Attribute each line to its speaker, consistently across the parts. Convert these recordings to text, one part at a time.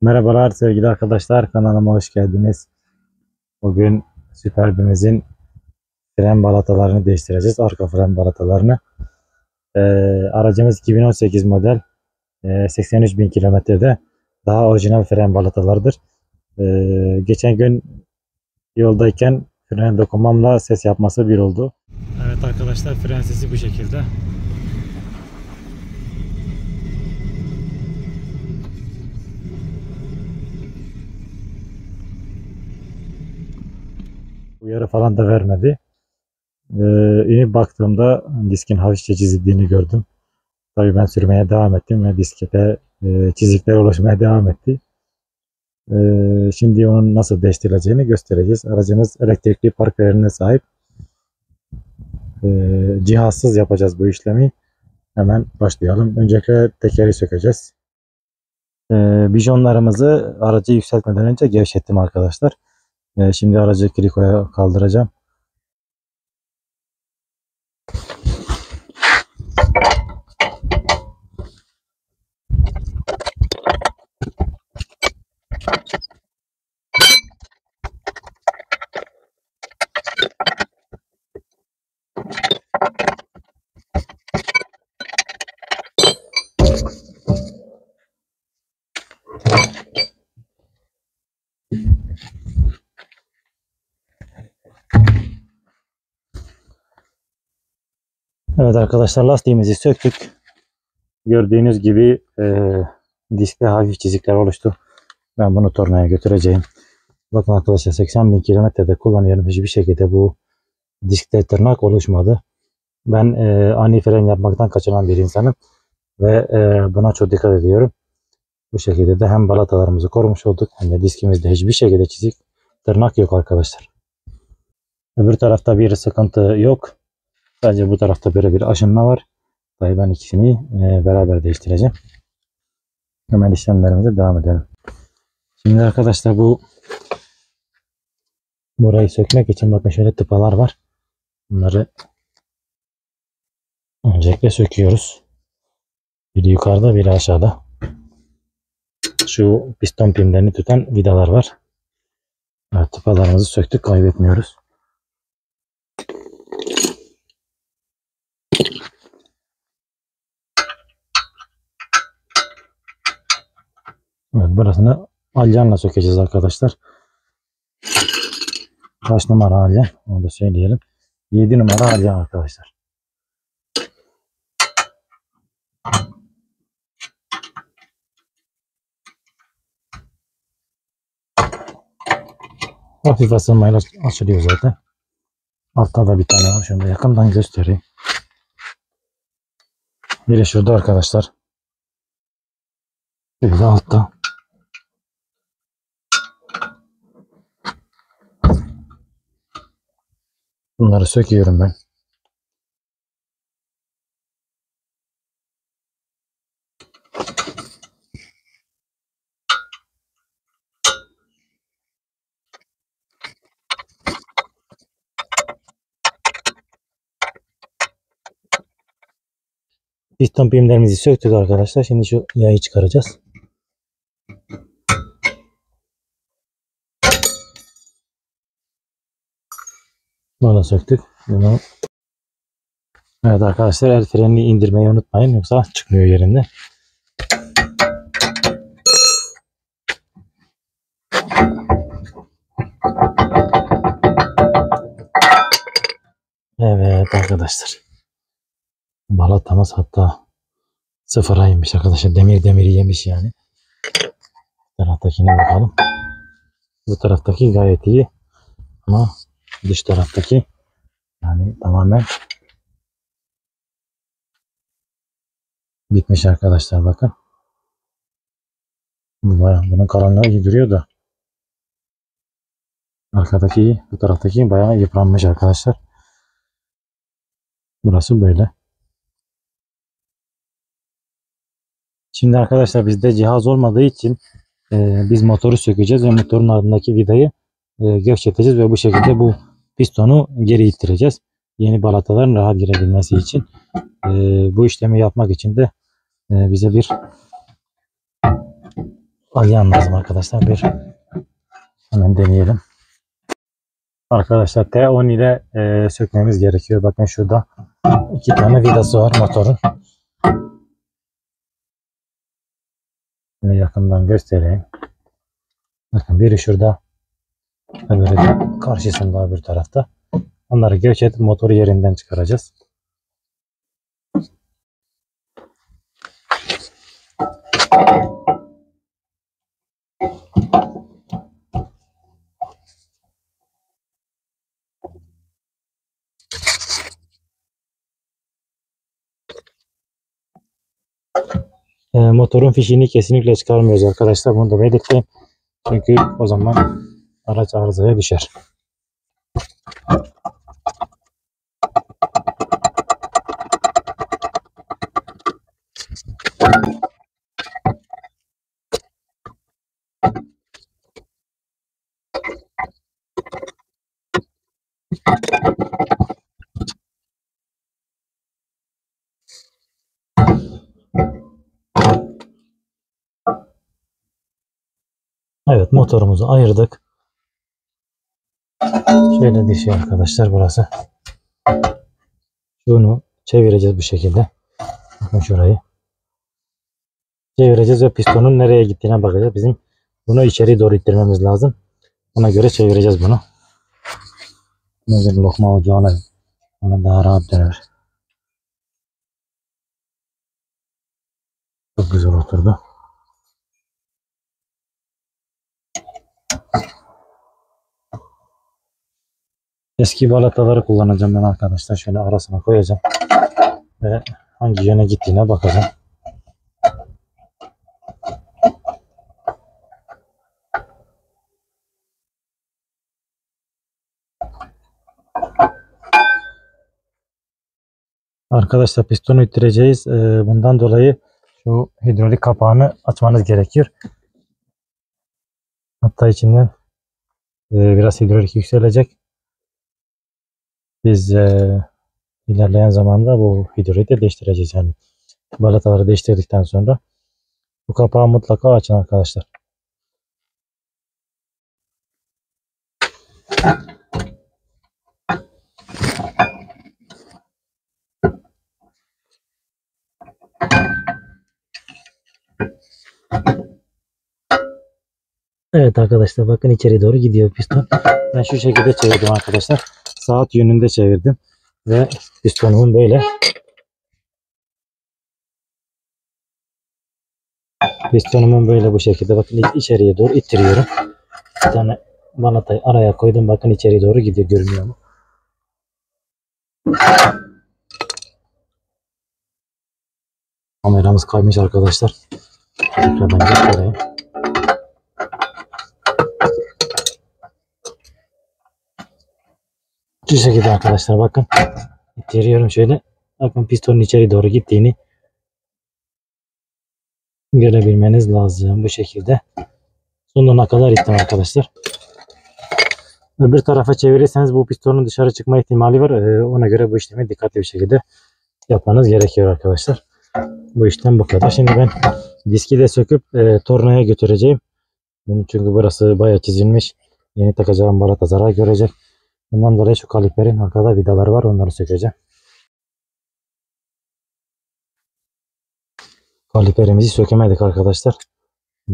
Speaker 1: Merhabalar sevgili arkadaşlar, kanalıma hoş geldiniz. Bugün Superb'imizin fren balatalarını değiştireceğiz, arka fren balatalarını. Ee, Aracımız 2018 model, 83 bin kilometrede, daha orijinal fren balatalarıdır. Geçen gün yoldayken fren dokunmamla ses yapması bir oldu. Evet arkadaşlar, fren sesi bu şekilde. Uyarı falan da vermedi. İnip baktığımda diskin hafifçe çizildiğini gördüm. Tabii ben sürmeye devam ettim ve diskete çizikler oluşmaya devam etti. Şimdi onun nasıl değiştirileceğini göstereceğiz. Aracımız elektrikli park ayarına sahip. Cihazsız yapacağız bu işlemi. Hemen başlayalım. Öncelikle tekeri sökeceğiz. Bijonlarımızı aracı yükseltmeden önce gevşettim arkadaşlar. Şimdi aracı krikoya kaldıracağım. Evet arkadaşlar, lastiğimizi söktük. Gördüğünüz gibi diskte hafif çizikler oluştu. Ben bunu tornaya götüreceğim. Bakın arkadaşlar, 80 bin kilometrede kullanıyorum. Hiçbir şekilde bu diskte tırnak oluşmadı. Ben ani fren yapmaktan kaçınan bir insanım. Ve buna çok dikkat ediyorum. Bu şekilde de hem balatalarımızı korumuş olduk hem de diskimizde hiçbir şekilde çizik, tırnak yok arkadaşlar. Öbür tarafta bir sıkıntı yok. Sadece bu tarafta böyle bir aşınma var. Tabii ben ikisini beraber değiştireceğim. Hemen işlemlerimize devam edelim. Şimdi arkadaşlar, burayı sökmek için bakın şöyle tıpalar var. Bunları öncelikle söküyoruz. Biri yukarıda, biri aşağıda. Şu piston pimlerini tutan vidalar var. Evet, tıpalarımızı söktük, kaybetmiyoruz. Evet, burasını alyanla sökeceğiz arkadaşlar. Kaç numara alyan? Onu da söyleyelim. 7 numara alyan arkadaşlar. Hafif asılmayla açılıyor zaten. Altta da bir tane var. Şunu da yakından göstereyim. Biri şurada arkadaşlar. Biri de altta. Bunları söküyorum ben. Piston pimlerimizi söktük arkadaşlar. Şimdi şu yayı çıkaracağız. Bunu da söktük. Evet arkadaşlar, el frenini indirmeyi unutmayın. Yoksa çıkmıyor yerinde. Evet arkadaşlar. Balatamız hatta sıfıra inmiş arkadaşlar. Demiri yemiş yani. Bu taraftakine bakalım. Bu taraftaki gayet iyi. Ama dış taraftaki yani tamamen bitmiş arkadaşlar, bakın. Bunun kalanları iyi duruyor da arkadaki iyi, bu taraftaki bayağı yıpranmış arkadaşlar. Burası böyle. Şimdi arkadaşlar, bizde cihaz olmadığı için biz motoru sökeceğiz ve motorun ardındaki vidayı gevşeteceğiz ve bu şekilde bu pistonu geri ittireceğiz. Yeni balataların rahat girebilmesi için. Bu işlemi yapmak için de bize bir Alyan lazım arkadaşlar. Bir hemen deneyelim. Arkadaşlar T10 ile sökmemiz gerekiyor. Bakın şurada 2 tane vidası var motorun. Şimdi yakından göstereyim. Bakın biri şurada, öbürü de karşısında öbür tarafta. Onları göç edip motoru yerinden çıkaracağız. Motorun fişini kesinlikle çıkarmıyoruz arkadaşlar. Bunu da belirteyim. Çünkü o zaman araç arızaya düşer. Evet, motorumuzu ayırdık. Şöyle dişi arkadaşlar burası. Şunu çevireceğiz bu şekilde. Bakın şurayı. Çevireceğiz ve pistonun nereye gittiğine bakacağız. Bizim bunu içeri doğru ittirmemiz lazım. Ona göre çevireceğiz bunu. Bir lokma ocağına ona daha rahat döner. Çok güzel oturdu. Eski balataları kullanacağım ben arkadaşlar. Şöyle arasına koyacağım. Ve hangi yöne gittiğine bakacağım. Arkadaşlar pistonu ittireceğiz. Bundan dolayı şu hidrolik kapağını açmanız gerekiyor. Hatta içinden biraz hidrolik yükselecek. Biz ilerleyen zamanda bu hidroliği de değiştireceğiz. Yani balataları değiştirdikten sonra bu kapağı mutlaka açın arkadaşlar. Evet arkadaşlar, bakın içeri doğru gidiyor piston. Ben şu şekilde çevirdim arkadaşlar. Saat yönünde çevirdim. Ve pistonumun böyle bu şekilde, bakın içeriye doğru ittiriyorum. Bir tane balatayı araya koydum. Bakın içeri doğru gidiyor, görünüyor mu? Kameramız kaymış arkadaşlar. Tekrardan göstereyim. Bu şekilde arkadaşlar, bakın. İttiriyorum şöyle. Bakın pistonun içeri doğru gittiğini görebilmeniz lazım. Bu şekilde. Sonuna kadar ittim arkadaşlar. Öbür tarafa çevirirseniz bu pistonun dışarı çıkma ihtimali var. Ona göre bu işlemi dikkatli bir şekilde yapmanız gerekiyor arkadaşlar. Bu işlem bu kadar. Şimdi ben diski de söküp tornaya götüreceğim. Çünkü burası bayağı çizilmiş. Yeni takacağım balata zarar görecek. Bundan dolayı şu kaliperin arkada vidaları var. Onları sökeceğim. Kaliperimizi sökemedik arkadaşlar.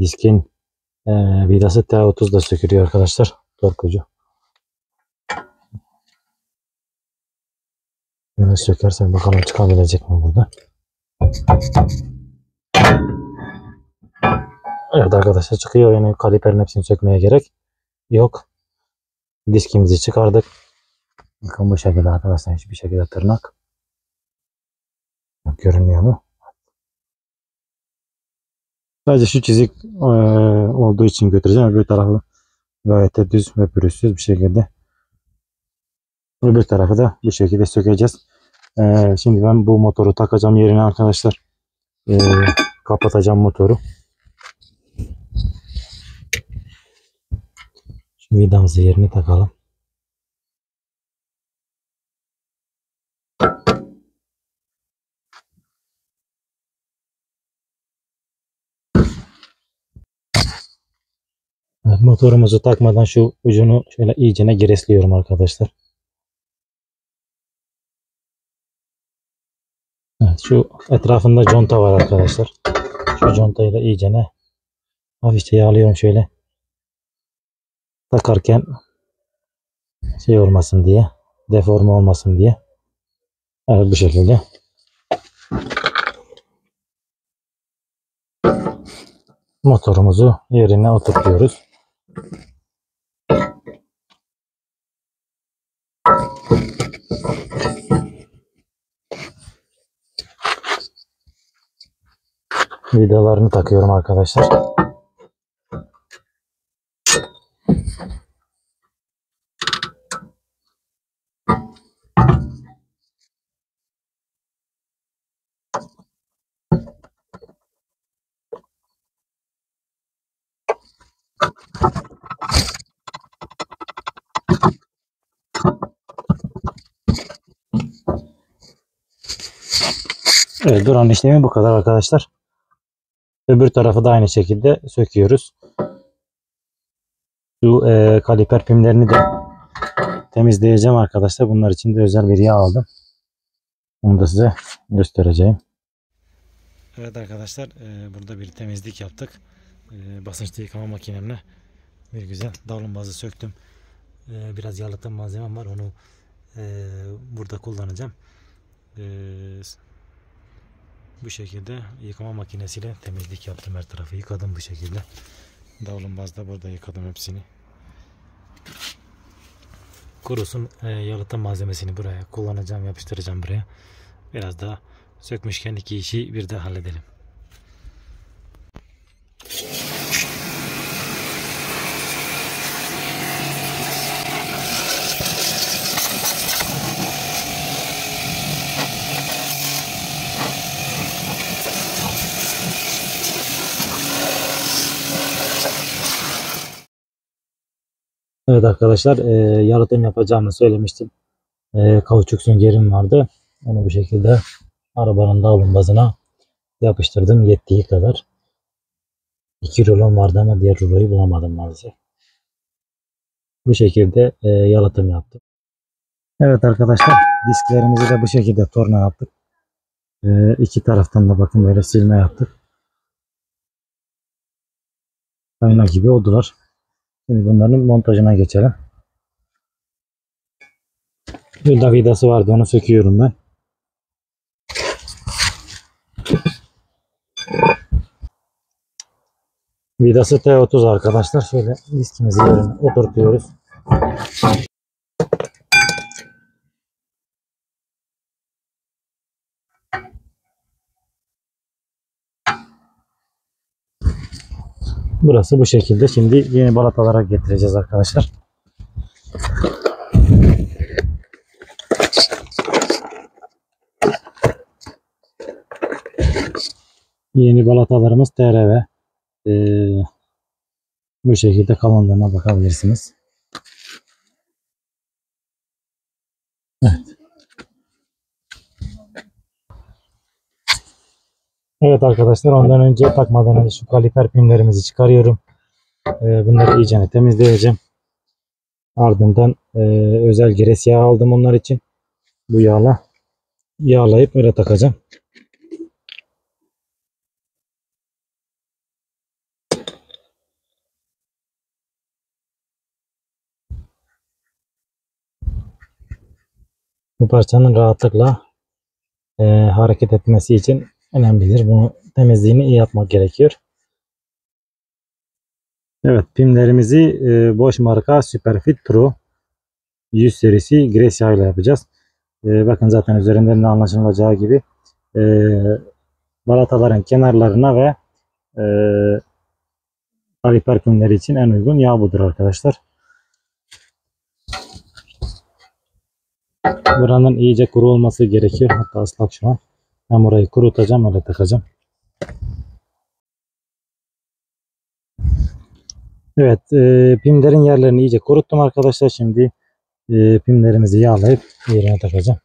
Speaker 1: Diskin vidası T30 da sökülüyor arkadaşlar. Torkucu. Böyle sökersen bakalım çıkabilecek mi burada. Evet arkadaşlar, çıkıyor. Yani kaliperin hepsini sökmeye gerek yok. Diskimizi çıkardık. Bakın bu şekilde arkadaşlar, hiçbir şekilde tırnak görünüyor mu? Sadece şu çizik olduğu için götüreceğim. Öbür tarafı gayet de düz ve pürüzsüz bir şekilde. Öbür tarafı da bu şekilde sökeceğiz. Şimdi ben bu motoru takacağım yerine arkadaşlar. Kapatacağım motoru. Şu vidamızı yerine takalım. Evet, motorumuzu takmadan şu ucunu şöyle iyicene giresliyorum arkadaşlar. Evet, şu etrafında conta var arkadaşlar. Şu contayı da iyicene hafifçe yağlıyorum şöyle. Takarken şey olmasın diye, deforme olmasın diye. Evet, bu şekilde. Motorumuzu yerine oturtuyoruz. Vidalarını takıyorum arkadaşlar. Evet, duran işlemi bu kadar arkadaşlar. Öbür tarafı da aynı şekilde söküyoruz. Şu kaliper pimlerini de temizleyeceğim arkadaşlar. Bunlar için de özel bir yağ aldım. Onu da size göstereceğim. Evet arkadaşlar, burada bir temizlik yaptık. Basınçlı yıkama makinemle bir güzel davlumbazı söktüm. Biraz yalıtım malzemem var, onu burada kullanacağım. Bu şekilde yıkama makinesiyle temizlik yaptım, her tarafı yıkadım bu şekilde. Davlumbazda burada yıkadım hepsini. Kurusun, yalıtım malzemesini buraya kullanacağım, yapıştıracağım buraya. Biraz daha sökmüşken iki işi bir de halledelim. Evet arkadaşlar, yalıtım yapacağımı söylemiştim. Kauçuk süngerim vardı. Onu bu şekilde arabanın davlumbazına yapıştırdım yettiği kadar. 2 rulon vardı ama diğer ruloyu bulamadım maalesef. Bu şekilde yalıtım yaptım. Evet arkadaşlar, disklerimizi de bu şekilde torna yaptık. İki taraftan da bakın böyle silme yaptık. Ayna gibi oldular. Şimdi bunların montajına geçelim. Bir vidası vardı, onu söküyorum ben. Vidası T30 arkadaşlar. Şöyle diskimizi yerine oturtuyoruz. Burası bu şekilde. Şimdi yeni balatalara getireceğiz arkadaşlar. Yeni balatalarımız TRV. Bu şekilde kalınlığına bakabilirsiniz. Evet. Evet arkadaşlar, ondan önce takmadan önce şu kaliper pinlerimizi çıkarıyorum. Bunları iyice temizleyeceğim. Ardından özel gres yağı aldım onlar için. Bu yağla yağlayıp öyle takacağım. Bu parçanın rahatlıkla hareket etmesi için önemlidir. Bunu temizliğini iyi yapmak gerekiyor. Evet, pimlerimizi Bosch marka Superfit Pro 100 serisi gres yağıyla yapacağız. Bakın zaten üzerinden de anlaşılacağı gibi balataların kenarlarına ve e, kaliper pimleri için en uygun yağ budur arkadaşlar. Buranın iyice kuru olması gerekiyor. Hatta ıslak şu an. Ben burayı kurutacağım, öyle takacağım. Evet, pimlerin yerlerini iyice kuruttum arkadaşlar. Şimdi pimlerimizi yağlayıp yerine takacağım.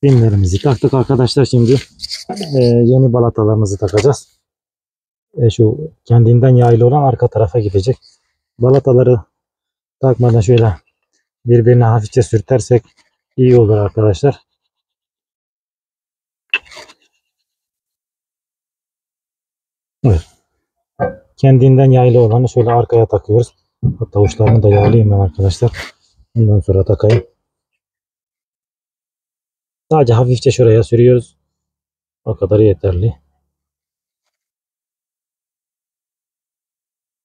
Speaker 1: Pinlerimizi taktık arkadaşlar. Şimdi yeni balatalarımızı takacağız. Şu kendinden yaylı olan arka tarafa gidecek. Balataları takmadan şöyle birbirine hafifçe sürtersek iyi olur arkadaşlar. Evet. Kendinden yaylı olanı şöyle arkaya takıyoruz. Hatta uçlarını da yağlayayım ben arkadaşlar. Ondan sonra takayım. Sadece hafifçe şuraya sürüyoruz. O kadar yeterli.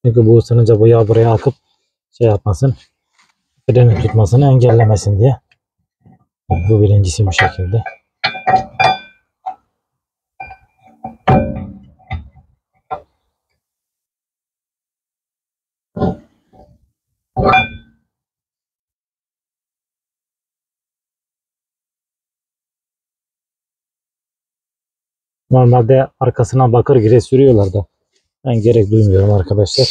Speaker 1: Çünkü bu ısınınca bu yağ buraya akıp şey yapmasın. Freni tutmasını engellemesin diye. Bu birincisi bu şekilde. Normalde arkasına bakır gire sürüyorlar da ben gerek duymuyorum arkadaşlar.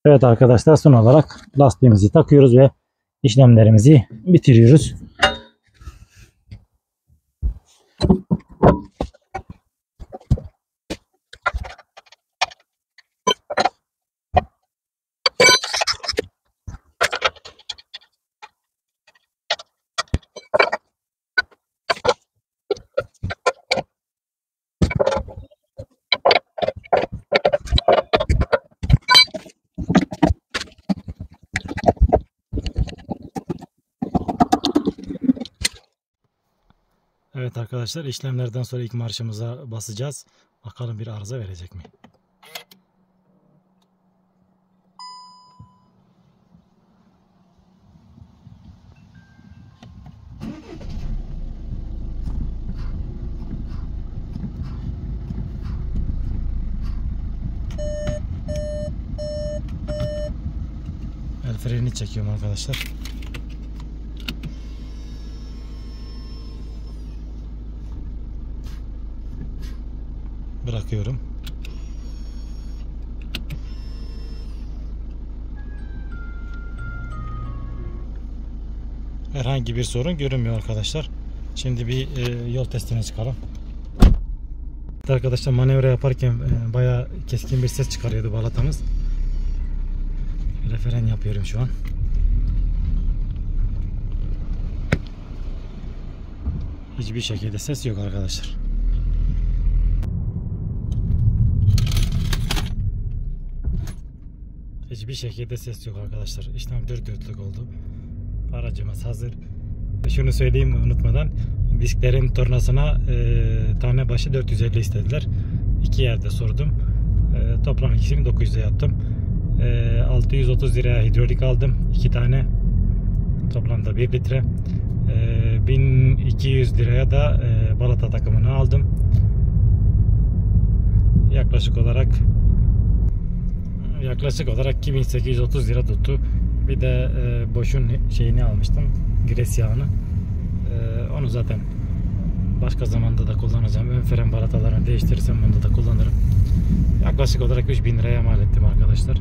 Speaker 1: Evet arkadaşlar, son olarak lastiğimizi takıyoruz ve işlemlerimizi bitiriyoruz. Evet arkadaşlar, işlemlerden sonra ilk marşımıza basacağız. Bakalım bir arıza verecek mi? El freni çekiyorum arkadaşlar. Bırakıyorum. Herhangi bir sorun görünmüyor arkadaşlar. Şimdi bir yol testine çıkalım. Arkadaşlar, manevra yaparken bayağı keskin bir ses çıkarıyordu balatamız. Fren yapıyorum şu an. Hiçbir şekilde ses yok arkadaşlar. Hiçbir şekilde ses yok arkadaşlar. İşlem 4 dörtlük oldu. Aracımız hazır. Şunu söyleyeyim unutmadan. Disklerin tornasına tane başı 450 istediler. İki yerde sordum. Toplam ikisini 900'e yaptım. 630 liraya hidrolik aldım. 2 tane. Toplamda 1 litre. 1200 liraya da balata takımını aldım. Yaklaşık olarak 2830 lira tuttu. Bir de boşun şeyini almıştım. Gres yağını. Onu zaten başka zamanda da kullanacağım. Ön fren balatalarını değiştirirsem bunu da kullanırım. Yaklaşık olarak 3000 liraya mal ettim arkadaşlar.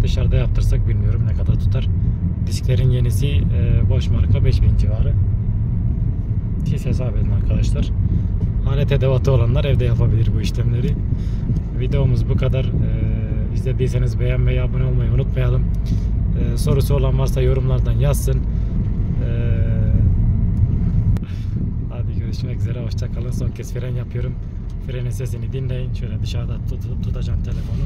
Speaker 1: Dışarıda yaptırsak bilmiyorum ne kadar tutar. Disklerin yenisi boş marka 5000 civarı. Siz hesap edin arkadaşlar. Alet edevatı olanlar evde yapabilir bu işlemleri. Videomuz bu kadar. İzlediyseniz beğenmeyi, abone olmayı unutmayalım. Sorusu olan varsa yorumlardan yazsın. Hadi görüşmek üzere. Hoşça kalın. Son kez fren yapıyorum. Frenin sesini dinleyin. Şöyle dışarıda tutacağım telefonu.